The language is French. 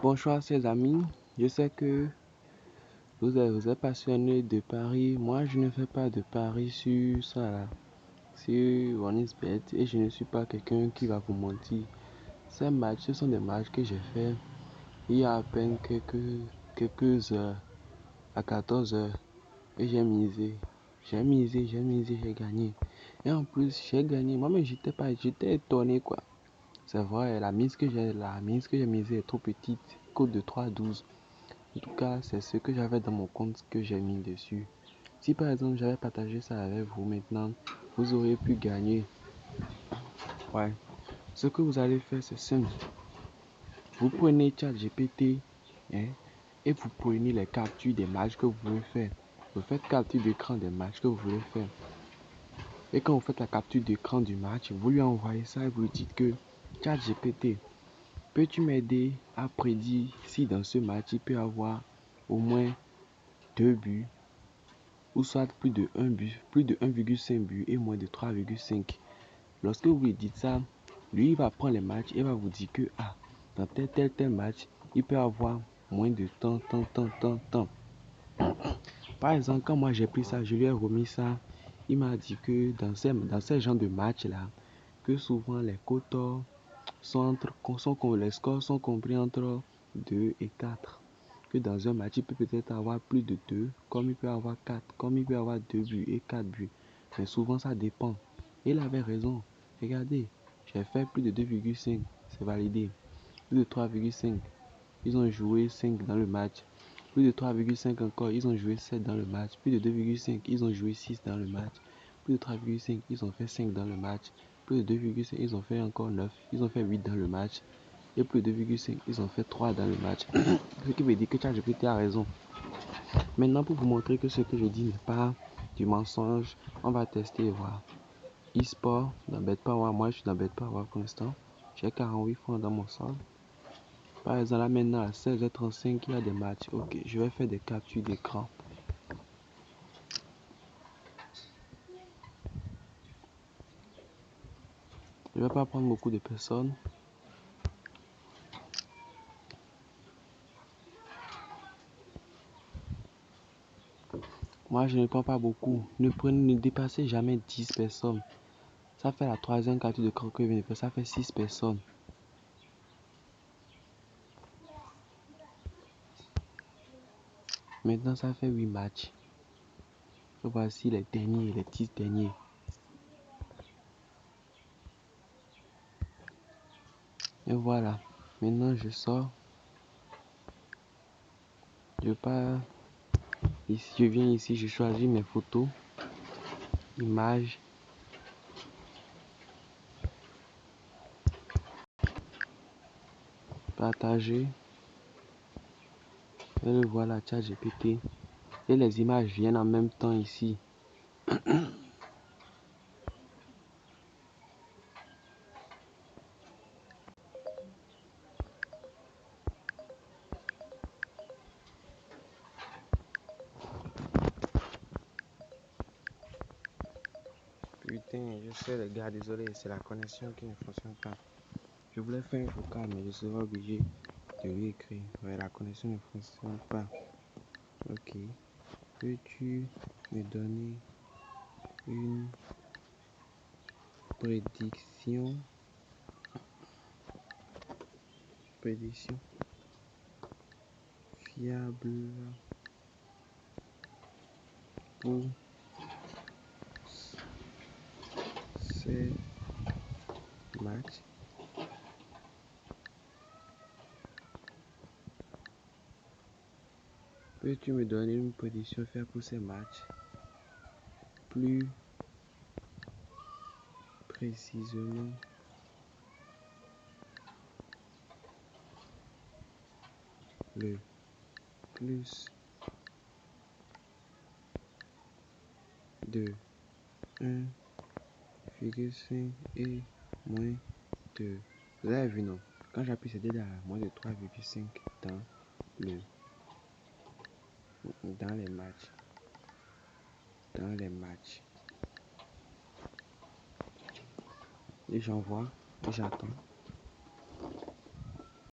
Bonjour chers amis, je sais que vous êtes passionné de paris. Moi, je ne fais pas de paris sur ça là, sur OneXBet, et je ne suis pas quelqu'un qui va vous mentir. Ces matchs, ce sont des matchs que j'ai fait il y a à peine quelques heures, à 14 heures, et j'ai misé. J'ai gagné. Et en plus, j'ai gagné. Moi-même, j'étais étonné quoi. C'est vrai, la mise que j'ai misée est trop petite, cote de 3,12. En tout cas, c'est ce que j'avais dans mon compte que j'ai mis dessus. Si par exemple j'avais partagé ça avec vous maintenant, vous auriez pu gagner. Ouais. Ce que vous allez faire, c'est simple. Vous prenez ChatGPT et vous prenez les captures des matchs que vous voulez faire. Vous faites capture d'écran des matchs que vous voulez faire. Et quand vous faites la capture d'écran du match, vous lui envoyez ça et vous lui dites que ChatGPT, peux-tu m'aider à prédire si dans ce match il peut y avoir au moins 2 buts ou soit plus de 1 but, plus de 1,5 but et moins de 3,5. Lorsque vous lui dites ça, lui il va prendre les matchs et va vous dire que dans tel match, il peut avoir moins de tant. Par exemple, quand moi j'ai pris ça, je lui ai remis ça, il m'a dit que dans ces genres de matchs là, que souvent les cotes les scores sont compris entre 2 et 4. Que dans un match, il peut peut-être avoir plus de 2, comme il peut avoir 4, comme il peut avoir 2 buts et 4 buts. Mais souvent, ça dépend. Et il avait raison. Regardez, j'ai fait plus de 2,5, c'est validé. Plus de 3,5, ils ont joué 5 dans le match. Plus de 3,5 encore, ils ont joué 7 dans le match. Plus de 2,5, ils ont joué 6 dans le match. Plus de 3,5, ils ont fait 5 dans le match. Plus de 2,5, ils ont fait encore 9. Ils ont fait 8 dans le match. Et plus de 2,5, ils ont fait 3 dans le match. Ce qui veut dire que ChatGPT a raison. Maintenant, pour vous montrer que ce que je dis n'est pas du mensonge, on va tester et voir. E-sport dans BetPower. Moi, je suis dans BetPower pour l'instant. J'ai 48 francs dans mon solde. Par exemple, là maintenant à 16h35, il y a des matchs. Ok, je vais faire des captures d'écran. Je ne vais pas prendre beaucoup de personnes. Moi, je ne prends pas beaucoup. Ne dépassez jamais 10 personnes. Ça fait la troisième capture d'écran que je viens de faire. Ça fait 6 personnes. Maintenant, ça fait 8 matchs. Et voici les 10 derniers. Et voilà. Maintenant, je sors. Je viens ici, je choisis mes photos. Images. Partager. Et le voilà, ChatGPT. Et les images viennent en même temps ici. Putain, je sais les gars, désolé, c'est la connexion qui ne fonctionne pas. Je voulais faire un vocal, mais je serai obligé de lui écrire. Ouais, la connexion ne fonctionne pas. Ok. Peux-tu me donner une prédiction fiable pour ces matchs? Peux-tu me donner une prédiction fiable pour ces matchs? Plus précisément, le plus de 1,5 et moins de... Vous avez vu, non? Quand j'appuie sur D, moins de 3,5 dans les matchs. Et j'envoie et j'attends.